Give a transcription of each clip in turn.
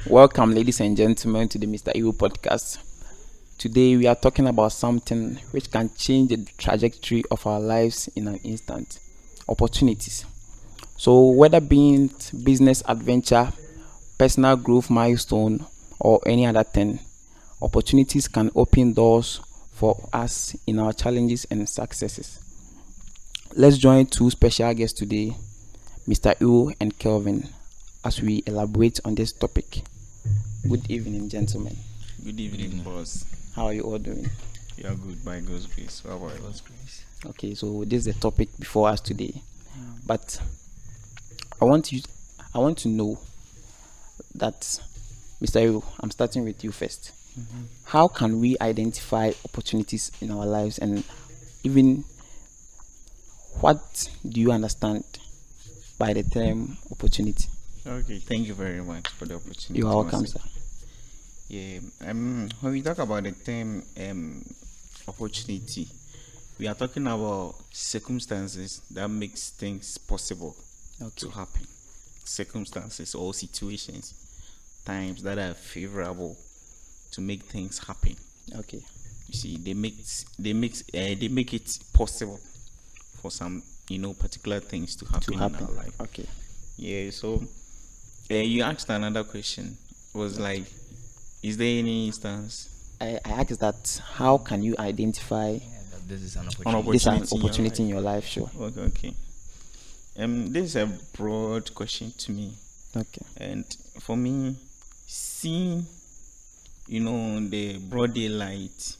Welcome, ladies and gentlemen, to the Mr. Ewo podcast. Today, we are talking about something which can change the trajectory of our lives in an instant: opportunities. So, whether being business adventure, personal growth milestone, or any other thing, opportunities can open doors for us in our challenges and successes. Let's join two special guests today, Mr. Ewo and Kelvin, as we elaborate on this topic. Good evening, gentlemen. Good evening, boss. How are you all doing? We are good by God's grace. How about you? Okay, so this is the topic before us today. But I want to know that, Mr. Ewo, I'm starting with you first. How can we identify opportunities in our lives, and even what do you understand by the term opportunity? Okay, thank you very much for the opportunity. You are welcome, sir. Yeah, when we talk about the term opportunity, we are talking about circumstances that makes things possible to happen. Circumstances or situations, times that are favorable to make things happen. Okay. You see, they make it possible for some particular things to happen in our life. Okay. Yeah. So you asked another question. Was like, is there any instance? I asked that how can you identify that this is an opportunity in your life? Sure. Okay. This is a broad question to me. Okay. And for me, seeing the broad daylight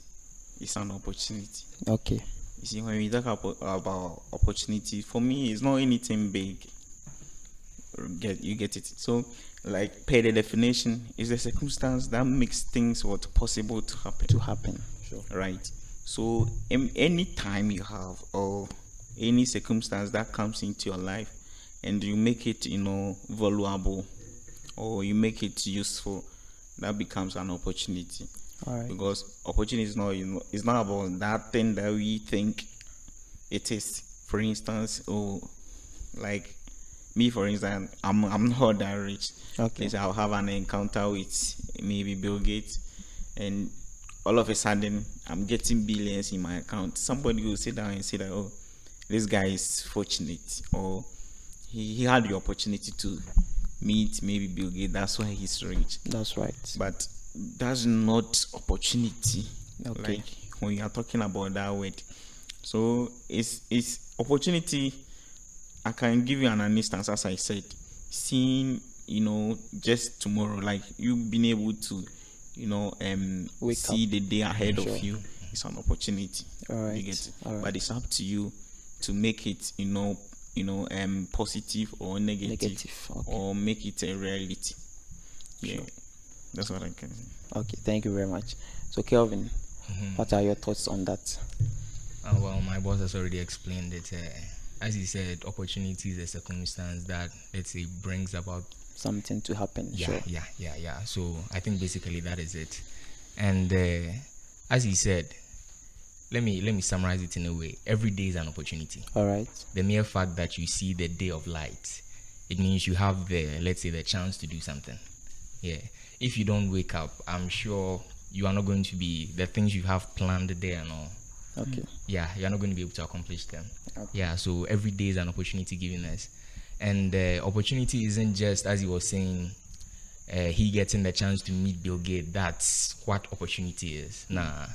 is an opportunity. Okay. You see, when we talk about opportunity, for me, it's not anything big. You get it? So, like, per the definition, is a circumstance that makes things possible to happen. Sure. Right. So, any time you have or any circumstance that comes into your life, and you make it, valuable, or you make it useful, that becomes an opportunity. All right. Because opportunity is not, it's not about that thing that we think it is. For instance, like me, for instance, I'm not that rich. Okay. Let's say I'll have an encounter with maybe Bill Gates, and all of a sudden I'm getting billions in my account. Somebody will sit down and say that, oh, this guy is fortunate, or he had the opportunity to meet maybe Bill Gates. That's why he's rich. That's right. But that's not opportunity. Okay. Like when you are talking about that word. So it's opportunity. I can give you an instance, as I said, seeing, just tomorrow, like you being able to, see the day ahead of you is an opportunity. All right. You get it? All right. But it's up to you to make it, positive or negative. Okay. Or make it a reality. Yeah. Sure. That's what I can say. Okay, thank you very much. So, Kelvin, what are your thoughts on that? Well, my boss has already explained it. As he said, opportunity is a circumstance that, let's say, brings about something to happen. Yeah, sure. Yeah. So I think basically that is it. And as he said, let me summarize it in a way. Every day is an opportunity. All right. The mere fact that you see the day of light, it means you have the chance to do something. Yeah. If you don't wake up, I'm sure you are not going to be the things you have planned there and all. Okay. Yeah, you're not going to be able to accomplish them. Okay. Yeah, so every day is an opportunity given us. And opportunity isn't just, as he was saying, he getting the chance to meet Bill Gates. That's what opportunity is. Nah,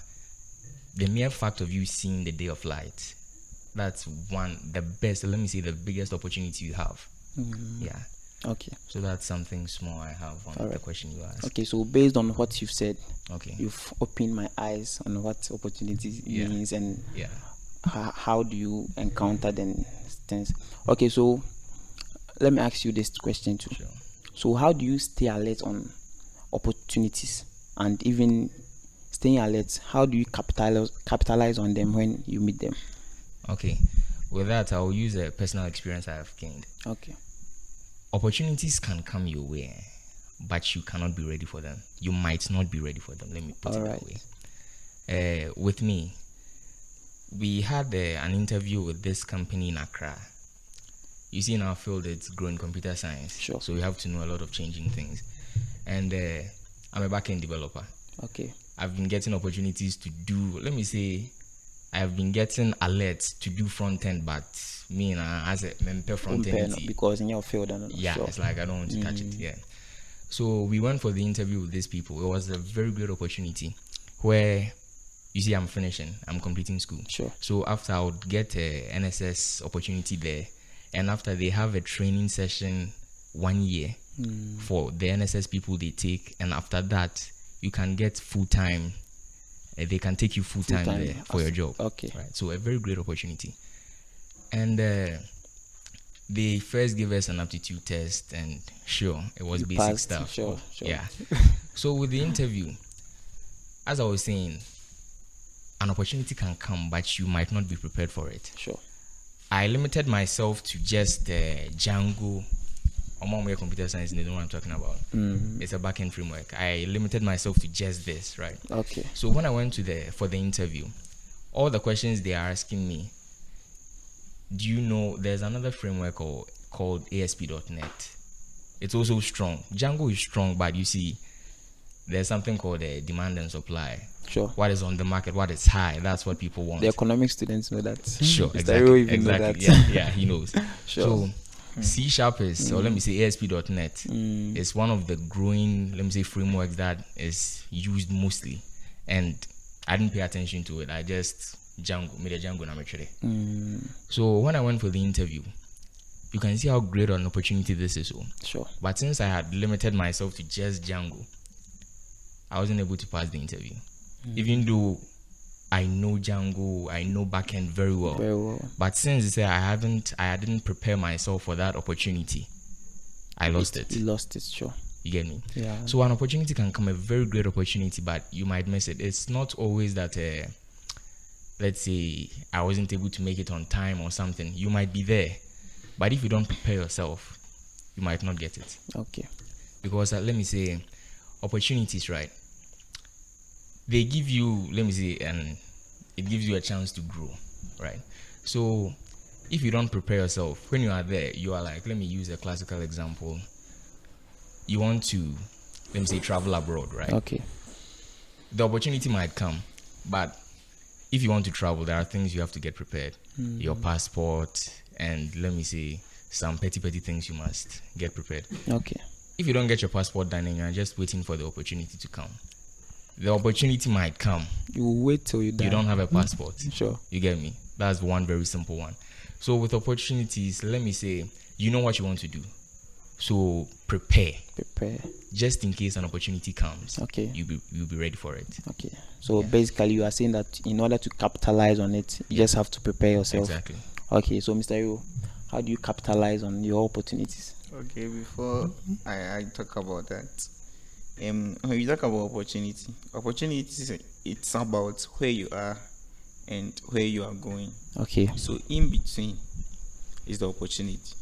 the mere fact of you seeing the day of light, that's the biggest opportunity you have. Mm-hmm. Yeah. Okay. So that's something small I have on the question you asked. Okay, so based on what you've said, you've opened my eyes on what opportunity means and how do you encounter them things. Okay, so let me ask you this question too. Sure. So how do you stay alert on opportunities, and even staying alert, how do you capitalize on them when you meet them? Okay, with that I'll use a personal experience I have gained. Okay. Opportunities can come your way, but you cannot be ready for them. You might not be ready for them. Let me put it that way. With me, we had an interview with this company in Accra. You see, in our field, it's growing computer science. Sure. So we have to know a lot of changing things. and I'm a backend developer. Okay. I've been getting opportunities to do, let me say, I've been getting alerts to do front end, but me as a member front end, because in your field, yeah, sure. It's like I don't want to touch it. Yeah. So we went for the interview with these people. It was a very great opportunity where, you see, I'm completing school. Sure. So after I would get a NSS opportunity there, and after they have a training session 1 year for the NSS people they take, and after that you can get full-time. They can take you full-time there for your job. Okay. Right. So a very great opportunity. And they first gave us an aptitude test, and sure, it was You basic passed, stuff. sure. Yeah. So with the interview, as I was saying, an opportunity can come, but you might not be prepared for it. Sure. I limited myself to just Django. Among my computer science, they know what I'm talking about. It's a backend framework. I limited myself to just this, right? Okay. So when I went for the interview, all the questions they are asking me, do you know there's another framework called ASP.NET? It's also strong. Django is strong, but you see, there's something called demand and supply. Sure. What is on the market, what is high, that's what people want. The economic students know that. Sure, Mr. exactly. Ro even know that. Yeah, he knows. Sure. So C# is, or let me say ASP.NET, is one of the growing, let me say, frameworks that is used mostly. And I didn't pay attention to it. I just made a Django naturally. So when I went for the interview, you can see how great an opportunity this is. Sure. But since I had limited myself to just Django, I wasn't able to pass the interview. Even though I know Django, I know backend very well. Very well. But since I didn't prepare myself for that opportunity, I lost it. You lost it, sure. You get me? Yeah. So an opportunity can come, a very great opportunity, but you might miss it. It's not always that, let's say, I wasn't able to make it on time or something. You might be there, but if you don't prepare yourself, you might not get it. Okay. Because let me say, opportunities, right? They give you, let me say, and it gives you a chance to grow, right? So if you don't prepare yourself, when you are there, you are like, let me use a classical example. You want to, let me say, travel abroad, right? Okay. The opportunity might come, but if you want to travel, there are things you have to get prepared. Your passport, and let me say, some petty things you must get prepared. Okay. If you don't get your passport done and you're just waiting for the opportunity to come, the opportunity might come. You wait till you die. You don't have a passport. Sure. You get me? That's one very simple one. So with opportunities, let me say, you know what you want to do. So prepare. Just in case an opportunity comes. Okay. You'll be ready for it. Okay. So basically you are saying that in order to capitalize on it, you just have to prepare yourself. Exactly. Okay. So Mr. Ro, how do you capitalize on your opportunities? Okay, before I talk about that, when you talk about opportunities, it's about where you are and where you are going. Okay. So in between is the opportunity.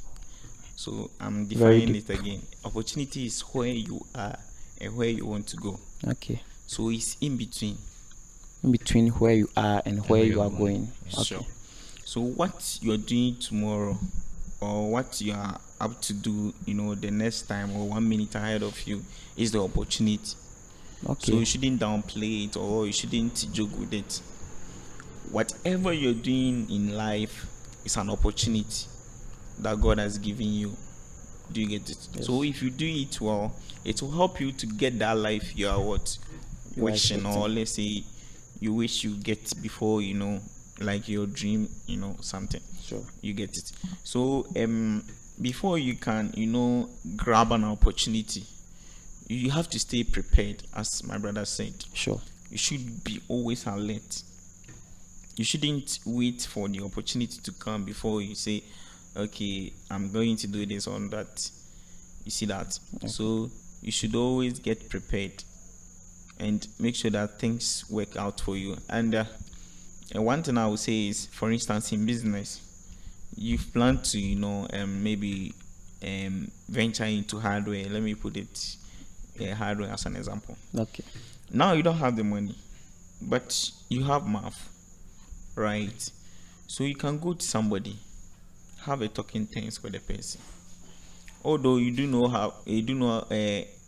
So I'm defining it again. Opportunity is where you are and where you want to go. Okay. So it's in between. In between where you are and where you are going. Okay. Sure. So what you're doing tomorrow, or what you are up to do, the next time or 1 minute ahead of you, is the opportunity. Okay. So you shouldn't downplay it, or you shouldn't joke with it. Whatever you're doing in life is an opportunity that God has given you. Do you get it? Yes. So if you do it well, it will help you to get that life you are wishing, or let's say you wish you get before, like your dream, something. Sure. You get it. So before you can, grab an opportunity, you have to stay prepared, as my brother said. Sure. You should be always alert. You shouldn't wait for the opportunity to come before you say, okay, I'm going to do this or that. You see that? Okay. So you should always get prepared and make sure that things work out for you. And one thing I would say is, for instance, in business, you've planned to, maybe venture into hardware. Let me put it, hardware as an example. Okay. Now you don't have the money, but you have math, right? So you can go to somebody, have a talking things with the person. Although you do know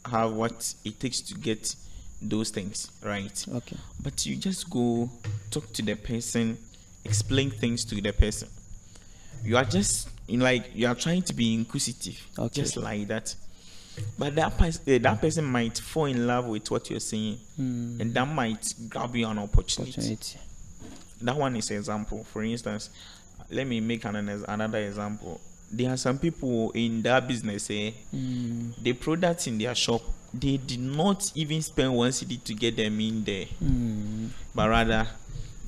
have what it takes to get those things, right? Okay. But you just go talk to the person, explain things to the person. You are just like you are trying to be inquisitive, Okay. just like that. But that person might fall in love with what you're saying, and that might grab you an opportunity. That one is an example. For instance, let me make another example. There are some people in that business, the products in their shop, they did not even spend 1 cedi to get them in there, but rather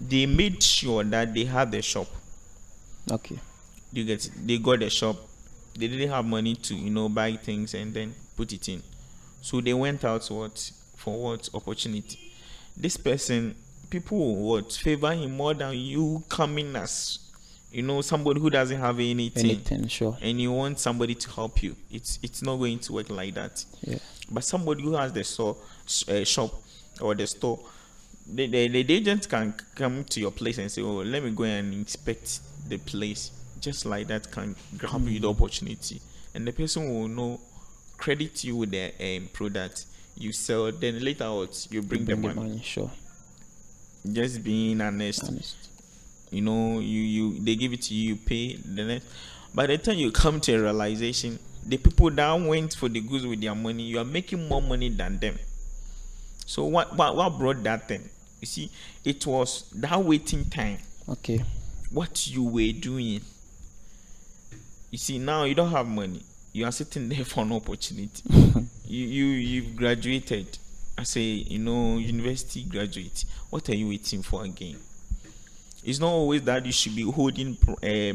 they made sure that they had the shop. Okay. You get it? They got the shop. They didn't have money to buy things and then put it in, so they went out for what opportunity. This person, people will favor him more than you coming as somebody who doesn't have anything, sure. and you want somebody to help you. It's not going to work like that. Yeah. But somebody who has the shop or the store, the agent can come to your place and say, oh, let me go and inspect the place. Just like that can grab you the opportunity, and the person will credit you with the product you sell. Then later on, you bring the money. Sure. Just being honest. You they give it to you, you pay the next. By the time you come to a realization, the people that went for the goods with their money, you are making more money than them. So what brought that thing? You see, it was that waiting time. Okay. What you were doing. You see, now you don't have money. You are sitting there for an opportunity. You've graduated as a university graduate. What are you waiting for again? It's not always that you should be holding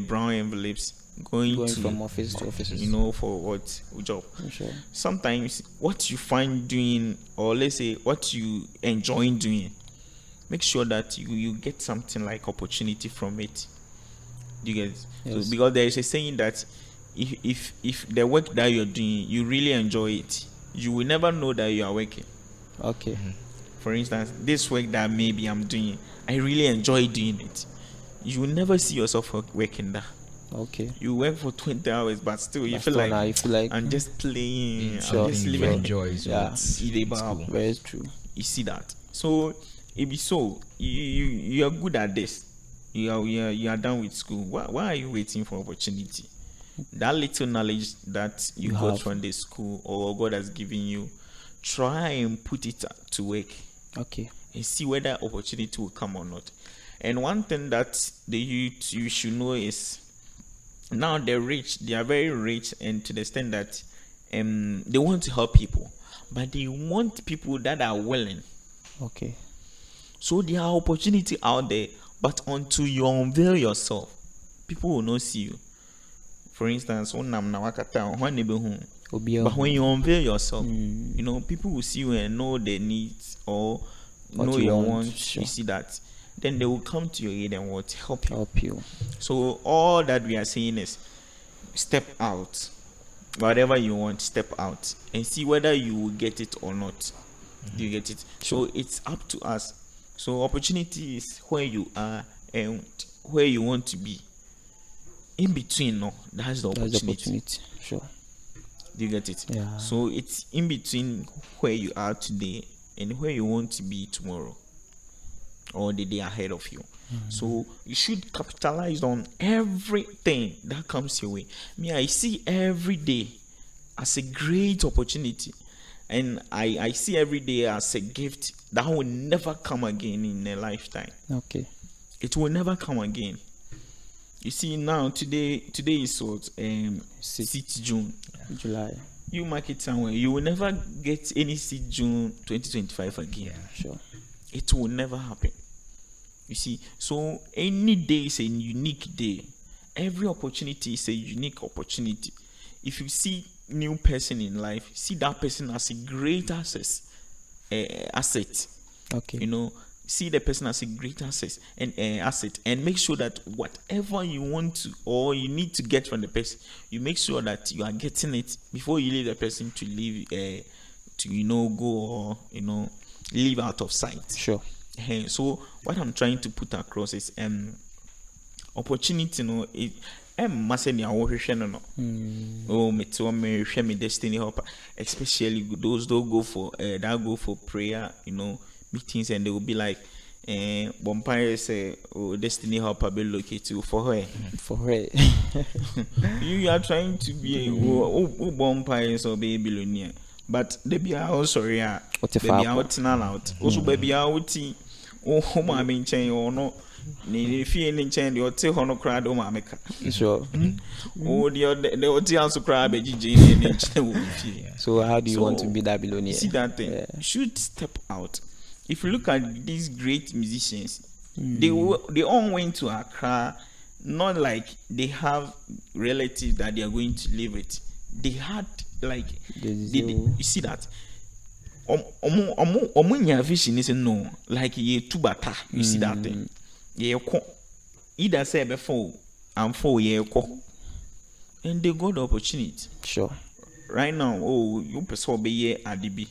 brown envelopes, going from office to office. For what job? Sure. Sometimes what you find doing, or let's say what you enjoy doing, make sure that you get something like opportunity from it. Do you get it? Yes. So, because there is a saying that if the work that you're doing, you really enjoy it, you will never know that you are working. Okay. For instance, this work that maybe I'm doing, I really enjoy doing it. You will never see yourself working there. Okay. You work for 20 hours, but still you feel like I'm just playing. Sure. I'm just living. Enjoy. Yeah. Cool. Very true. You see that. So it be so you are good at this. You are done with school. Why are you waiting for opportunity? That little knowledge that you got from the school or God has given you, try and put it to work. Okay. And see whether opportunity will come or not. And one thing that the youth you should know is now they're rich. They are very rich, and to the extent that they want to help people, but they want people that are willing. Okay. So there are opportunity out there, but until you unveil yourself, people will not see you. For instance, but when you unveil yourself, people will see you and know their needs or know your wants. Sure. You see that, then they will come to your aid and what help you. So all that we are saying is step out. Whatever you want, step out and see whether you will get it or not. Do you get it? Sure. So it's up to us. So opportunity is where you are and where you want to be. In between, that's the opportunity. Sure. Do you get it? Yeah. So it's in between where you are today and where you want to be tomorrow or the day ahead of you. So you should capitalize on everything that comes your way. I see every day as a great opportunity, and I see every day as a gift that will never come again in a lifetime. Okay. It will never come again. You see, now today is what 6th June. July. You mark it somewhere, you will never get any 6th June 2025 again. Yeah, sure. It will never happen. You see, so any day is a unique day. Every opportunity is a unique opportunity. If you see new person in life, see that person as a great asset. Okay. See the person as a great asset and make sure that whatever you want to or you need to get from the person, you make sure that you are getting it before you leave the person to leave go or leave out of sight. Sure. So what I'm trying to put across is opportunity. Maseni no. Oh, me too, me share me destiny helper. Especially those that go for prayer, meetings, and they will be like, Bompire say, oh, destiny helper be located for her. For her. You are trying to be Bompire so be billionaire. But they be also baby out now out. Also baby out. Oh, my main chain or no. If you ain't chain, you'll tell Hono crowd or Mameka. Sure. Oh, the OT also cry, So, how do you want to be that billionaire? See that thing? Yeah. Should step out. If you look at these great musicians, they all went to Accra, not like they have relatives that they are going to live with. They had like you see that. Omunya vision is no like ye tubata. You see that thing? Ye ko either say before and for ye ko, and they got the opportunity. Sure. Right now, you person be ye adibi.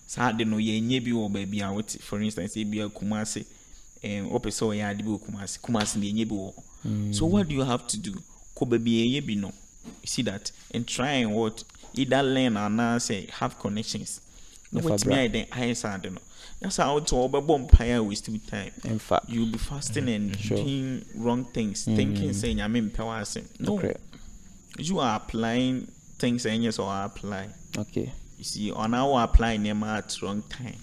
Sa de no ye nyebi wo ba bia wote. For instance, e bia Kumasi, opeso ye adibi Kumasi ne nyebi wo. So what do you have to do? Ko ba bia ye bi no. You see that, and try and what either learn or now say have connections. No, what's me then I don't know. That's how to overbomb waste time. In fact, you'll be fasting and doing wrong things, thinking saying I'm in power. No, okay. You are applying things and yes, or apply. Okay. You see, on our applying them at wrong time.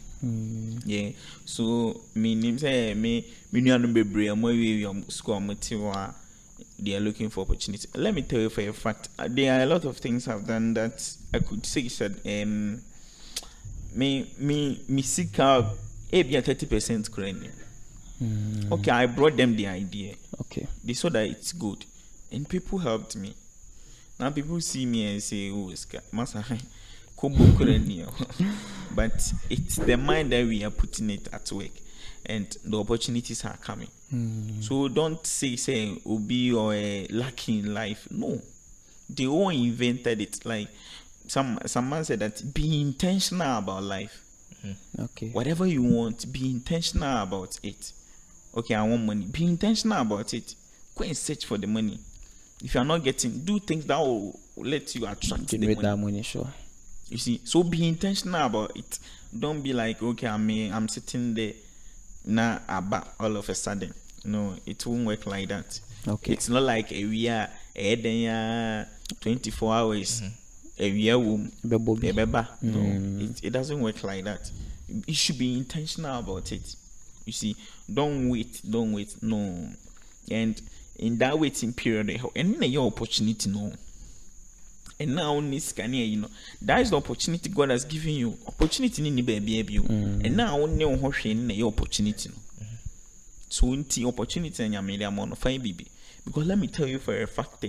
Yeah. So me name say me no be brave. We score material. They are looking for opportunity. Let me tell you for a fact, there are a lot of things I've done that I could say said me seek out maybe 30% credit. Okay, I brought them the idea. Okay. They saw that it's good. And people helped me. Now people see me and say, oh, Master, but it's the mind that we are putting it at work. And the opportunities are coming. So don't say Obi or lucky in life. No. They all invented it. Like some man said that be intentional about life. Okay. Whatever you want, be intentional about it. Okay, I want money. Be intentional about it. Go and search for the money. If you are not getting, do things that will let you attract the money. That money, sure. You see, so be intentional about it. Don't be like, okay, I'm sitting there now about all of a sudden. No, it won't work like that. Okay. It's not like we are 24 hours. No, it doesn't work like that. You should be intentional about it. You see, don't wait. No. And in that waiting period, and your opportunity, no. And now that is the opportunity God has given you. Opportunity in baby. And now only your opportunity. So the opportunity and your amount of fine baby. Because let me tell you for a fact,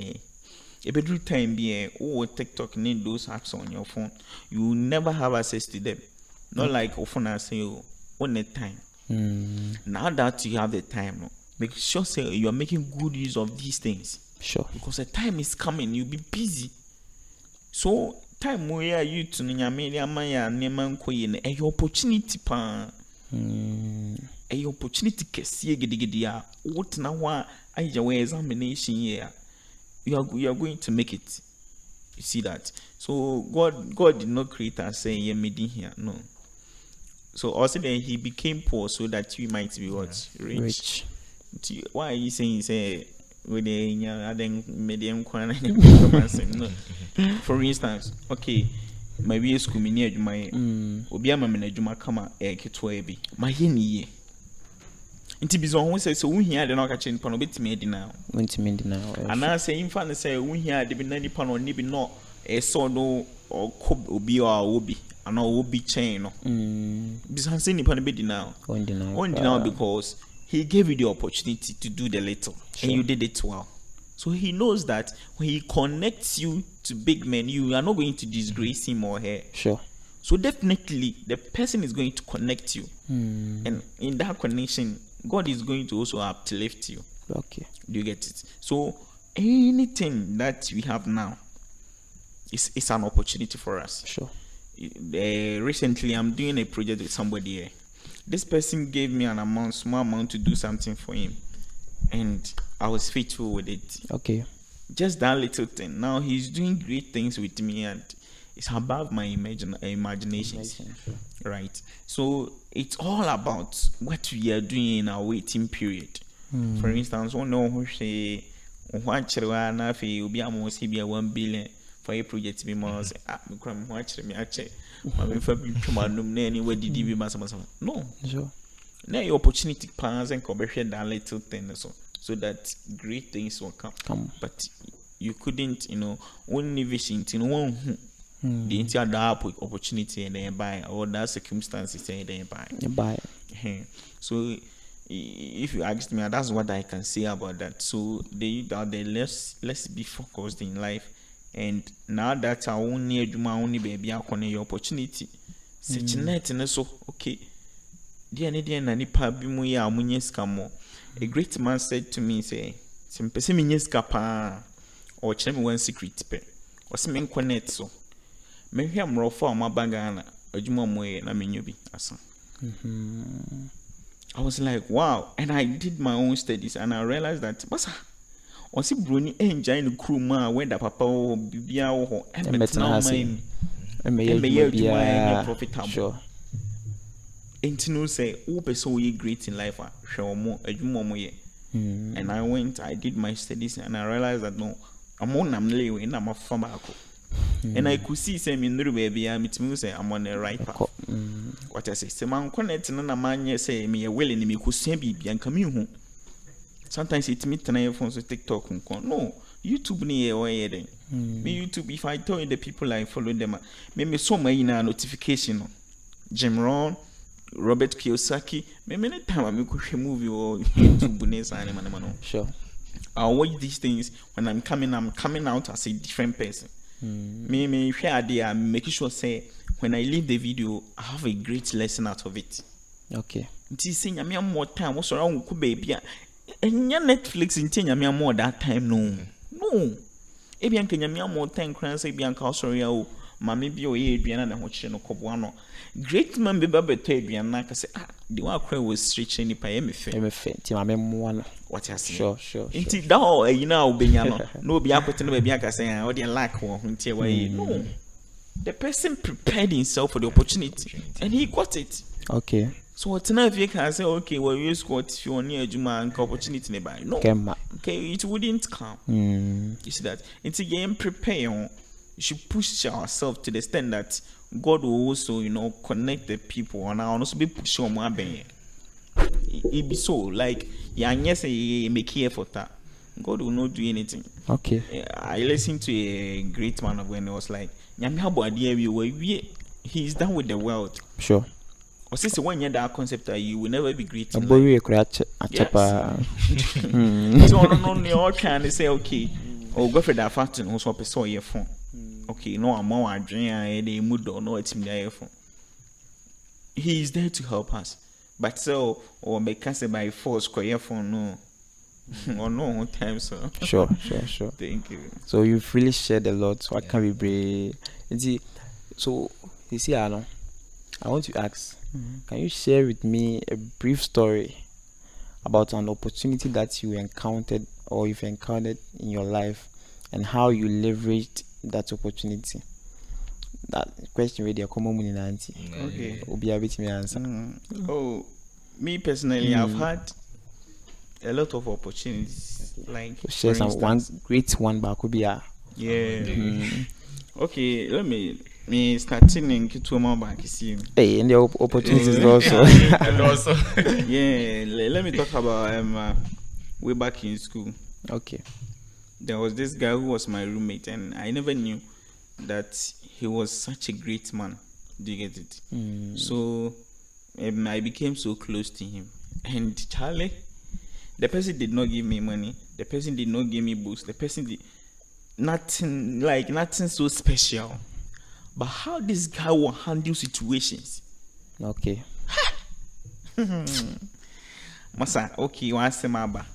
every time TikTok need those apps on your phone, you will never have access to them. Not like often I say on the time. Now that you have the time, make sure say you are making good use of these things. Sure. Because the time is coming, you'll be busy. So time where you to Nigeria Maya Neman Koyin a opportunity pan. A opportunity kesi gidigidia. What now I examination here. You are going to make it. You see that? So God did not create us saying you're made in here. No. So also then he became poor so that we might be what? Rich. Why are you saying say with the medium no. For instance, okay, my way school me near my obiama menajuma kama ketwa ebi. My yeni nti bizo ho say so wo hia de na okache nipa no betimi edi na wentimi edi na ana say imfa ne say wo hia de bi na nipa no ni bi no so no obi o obi ana obi chain no bizo say nipa no be di na on di na because he gave you the opportunity to do the little. Sure. And you did it well. So he knows that when he connects you to big men, you are not going to disgrace him or her. Sure. So definitely the person is going to connect you. And in that connection, God is going to also uplift you. Okay. Do you get it? So anything that we have now is an opportunity for us. Sure. Recently, I'm doing a project with somebody here. This person gave me small amount to do something for him. And I was faithful with it. Okay. Just that little thing. Now he's doing great things with me, and it's above my imaginations. Right. So it's all about what we are doing in our waiting period. For instance, one know who say what na fe obi amos be 1 billion for a project be more say me watch me ache. Me fa bi twamanum na any we didi bi masama. No. Sure. Now your opportunity plans and coverage that little thing so that great things will come. But you couldn't, only vision one the entire opportunity and then buy or that circumstances and then buy. So if you ask me, that's what I can say about that. So they let's be focused in life. And now that I only baby I can your opportunity. Such net and so okay. Dear nipa bi mu ya amunye ska mo. A great man said to me, say, "Simpese minye ska pa or chem one secret pe. Was me connect so. Me hwe amrofo amabagana adwuma moye na menyo bi asa." I was like, wow. And I did my own studies and I realized that basa osi broni enjoy the crew ma when da papa o bibia wo ho and now my profitable. Sure. Intino say, "Oh, so you great in life, show more, and I did my studies, and I realized that no, I'm a farmer, and I could see some in the baby. I'm on the right path. What I say, some man connect and a man say me a willing me could say be and come home. Sometimes it's me tonight from TikTok. No, YouTube near away then. Me YouTube if I tell you the people I follow them, maybe so many notification. Jim Rohn, Robert Kiyosaki, many time I make a movie or YouTube. Sure. I watch these things when I'm coming out as a different person. Me share idea, making sure say when I leave the video, I have a great lesson out of it. Okay. It's saying I'm more time. What's around baby? And your Netflix in Kenya more that time no. Ebi Kenya more time. Crans ebi anka sorry o. Mami bi o ye aduana na ho kire no koboano. Great man be beto aduana ka say the one cry was stretching ni pa me fe ti mami mo no. What you say? Sure. Inti da o na obenya no obi akote no ba bi aka say o dey lack wo ho ntie wa no. The person prepared himself for the opportunity and he got it. Okay. So what now if you can say okay, well you squat if you want near Juma and opportunity nearby. No. Okay, it wouldn't come. You see that? It's a game prepare. You should push ourselves to the extent that God will also, connect the people and also be push on more ben. It be so like yes, make effort that God will not do anything. Okay. I listened to a great man when it was like he's done with the world. Sure. Or since one year that concept that you will never be great. Yes. So no all can say okay. Or go for that fast and also saw your phone. Okay, no I'm more adrenaline the mood or no it's me phone. He is there to help us. But so or make us by force your phone no. Or no time so. Sure. Thank you. So you've really shared a lot. What can we bring? So you see, Alan, I want to ask, can you share with me a brief story about an opportunity that you encountered or you've encountered in your life and how you leveraged that opportunity? That question really a common in auntie. Okay. Obi a bit me answer. Oh, me personally, I've had a lot of opportunities. Like share some one great one back could be a Okay, let me starting in Kituma Bank. Hey, and the opportunities also. And also, let me talk about way back in school. Okay, there was this guy who was my roommate, and I never knew that he was such a great man. Do you get it? So I became so close to him, and Charlie, the person did not give me money. The person did not give me books. The person did nothing so special. But how this guy will handle situations? Okay. Masa, okay, you ask him about.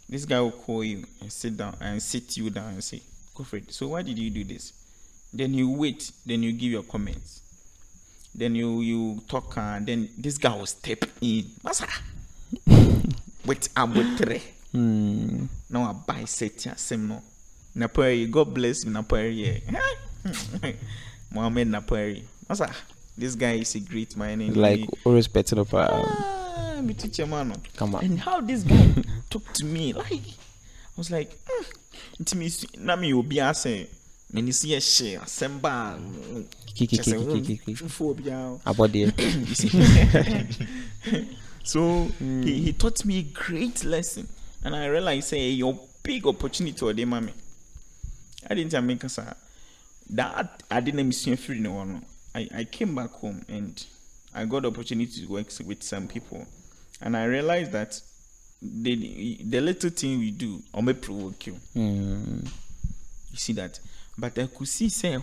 This guy will call you and sit you down and say, "Go for it. So why did you do this?" Then you wait. Then you give your comments. Then you talk, and then this guy will step in. Masa, wait, I'm with three. Now I buy set same no. Napoli, God bless him, Napoli. Mohammed Napoli. This guy is a great man. Like, irrespective of me teacher man. Come on. And how this guy talked to me, like, I was like, to me, Nami will be asking, many see a share, Semba, about the so he taught me a great lesson, and I realized, say, your big opportunity for the mommy. I didn't make us that I didn't miss you free no one. I came back home and I got the opportunity to work with some people, and I realized that the little thing we do may provoke you. You see that, but I could see say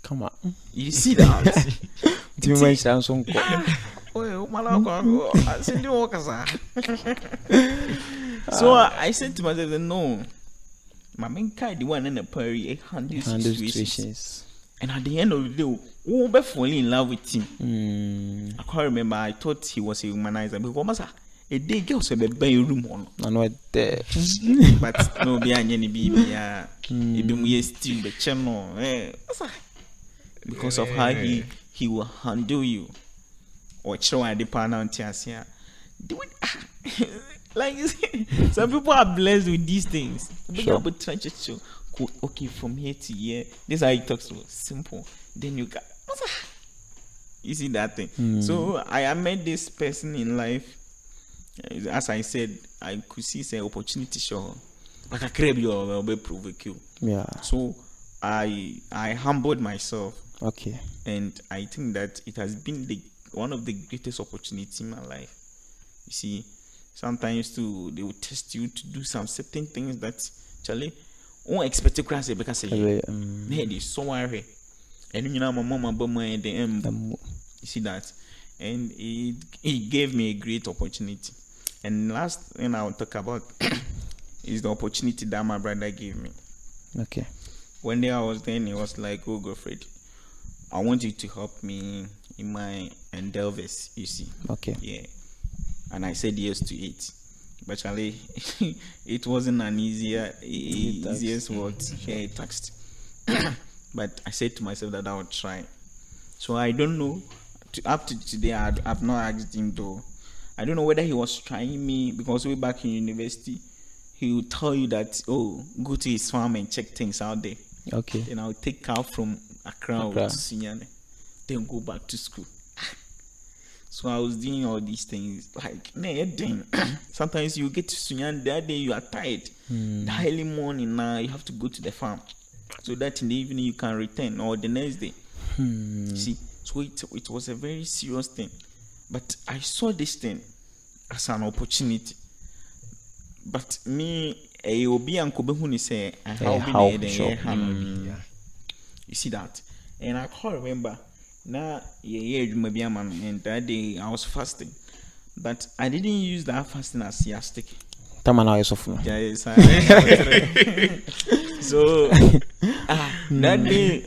come on. You see that? Do you mention some? So I said to myself, no, my main guy, the one in the Perry, handles situations. And at the end of the day, we were falling in love with him. I can't remember. I thought he was a humanizer because a day girl said, "Be room on." I know it there, but no, be any baby. Even we still the channel. Because of how he will handle you. Or show the partner here. Like some people are blessed with these things. Sure. But try to show, okay, from here to here, this is how he talks to simple. Then you got, you see that thing. So I met this person in life. As I said, I could see say opportunity show. Like a crave you be provoke you. Yeah. So I humbled myself. Okay. And I think that it has been one of the greatest opportunities in my life. You see, sometimes too they will test you to do some certain things that Charlie won't expect to cross it because hey, they so worry. And you know my mama at the end. You see that, and it gave me a great opportunity. And last thing I will talk about is the opportunity that my brother gave me. Okay. One day I was there and he was like, "Oh, Godfred, I want you to help me in my endeavors." You see. Okay. Yeah. And I said yes to it. But Charlie, it wasn't an easiest word. Yeah, text. But I said to myself that I would try. So I don't know. Up to today, I've not asked him though. I don't know whether he was trying me because way back in university, he would tell you that, oh, go to his farm and check things out there. Okay. Then I'll take car from Accra to Sunyane. Then go back to school. So I was doing all these things like sometimes you get to Sunyane that day you are tired. The early morning now you have to go to the farm. So that in the evening you can return or the next day. See, so it was a very serious thing. But I saw this thing as an opportunity. But me, Obi and Kobe say, you see that? And I can't remember. Now, and that day I was fasting. But I didn't use that fasting as yastic. So, that day,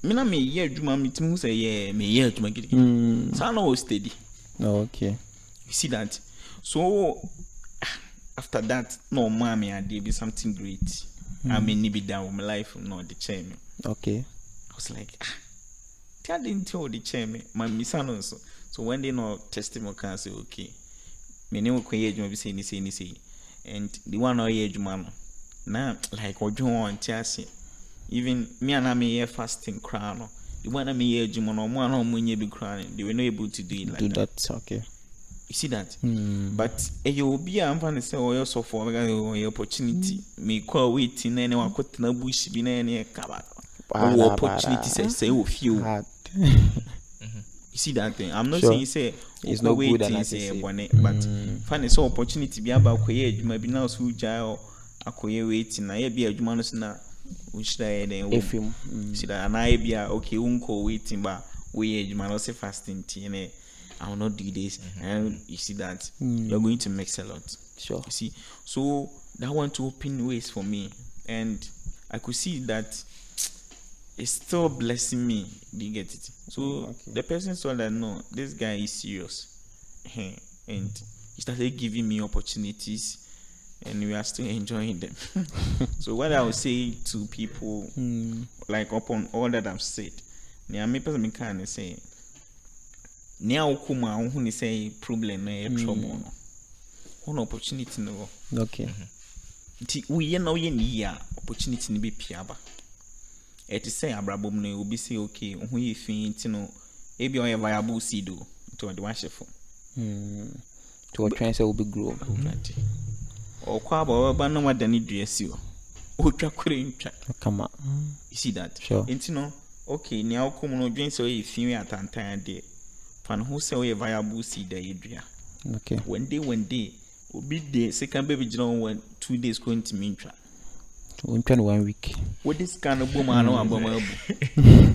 me year Juma meeting who say, yeah, me year Juma get it. So I know was steady. Okay. You see that? So, after that, no, mommy, I did be something great. I mean, be down with my life, no, the chairman. Okay. I was like, I didn't tell the chairman, my miss also. So when they know testimony, can say, okay, me name will create you, say, and the one or age man, now, like, or John and Chassis, even me and I may hear fasting crown, the one I may hear Jumon or one or when you be crying, they were not able to do it like do that. Okay. You see that? But you will be I'm going to say, oh, also for your opportunity. Me call waiting anyone could no bush be any cabal. Opportunity say, oh, few. You see that thing? I'm not saying say it's no good and say but find so opportunity be about you might be now so jail akoye waiting na be adwuma no na which day then see that and I be okay unko waiting but we adwuma no say fasting tea I will not do this and you see that you're going to make a lot. Sure. You see, so that want to open ways for me and I could see that it's still blessing me. Do you get it? So the person saw that no, this guy is serious, and he started giving me opportunities and we are still enjoying them. So what I would say to people, like upon all that I've said, near me person can say, near ukuma who say problem trouble, one opportunity no. Okay. We know ye opportunity ni be piaba. It is say abrabom no will be say okay, who you think no, ebi on a viable seed to the wash for. To a transfer will be grow. Or quabo, but no more than it dress you. Oh, Come on. You see that? Sure. No, okay, now come on, drink so if you at an time day. Fan who say a viable seed, Adria. Okay. One day, will be the second baby John 2 days going to Mintra. 1 week. What this kind of woman, no,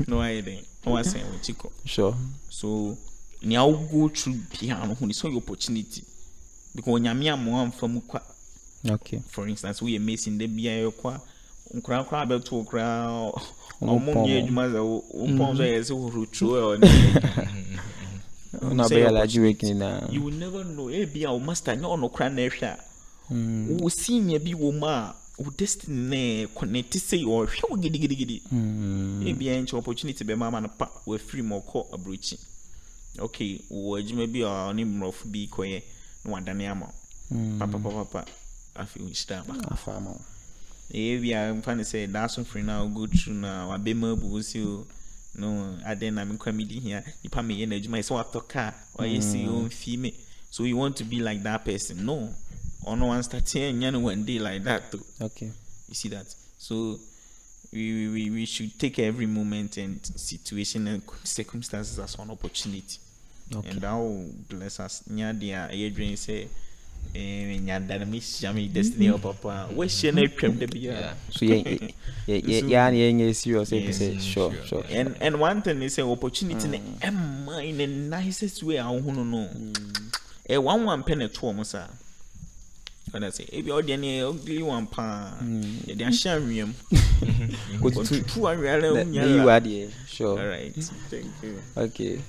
no, I didn't. No, I say, Chico. Sure. So, now go through piano when you saw your opportunity. Because Yamia Moam from okay. For instance, we are missing the BIO qua, crab to a crowd, or Monia mother, as who true. You will never know. Be our master, no cranesha. Who see me be woman, who destiny connect to say or show giddy. Maybe an opportunity be mamma and pop with free more call a breaching. Okay, or you may be our name of be quiet, no one daniamo. Papa, I feel stab. A farmer. We are funny say that's one free now, good through now. I be mobile, you. No, I then I'm coming here. You pay me energy, my so after car or you see your female. So you want to be like that person? No, or no one start saying one day like that too. Okay, you see that. So we should take every moment and situation and circumstances as an opportunity. Okay. And that will bless us. Nya dia Adrian say. Destiny of Papa. What's your name? So yeah, serious. Sure. And one thing is an opportunity in the nicest way. I want to know. A one penny to Mosa. When I say, if you're the ugly one, they are sharing. Go to 2 sure. All right. Thank you. Okay.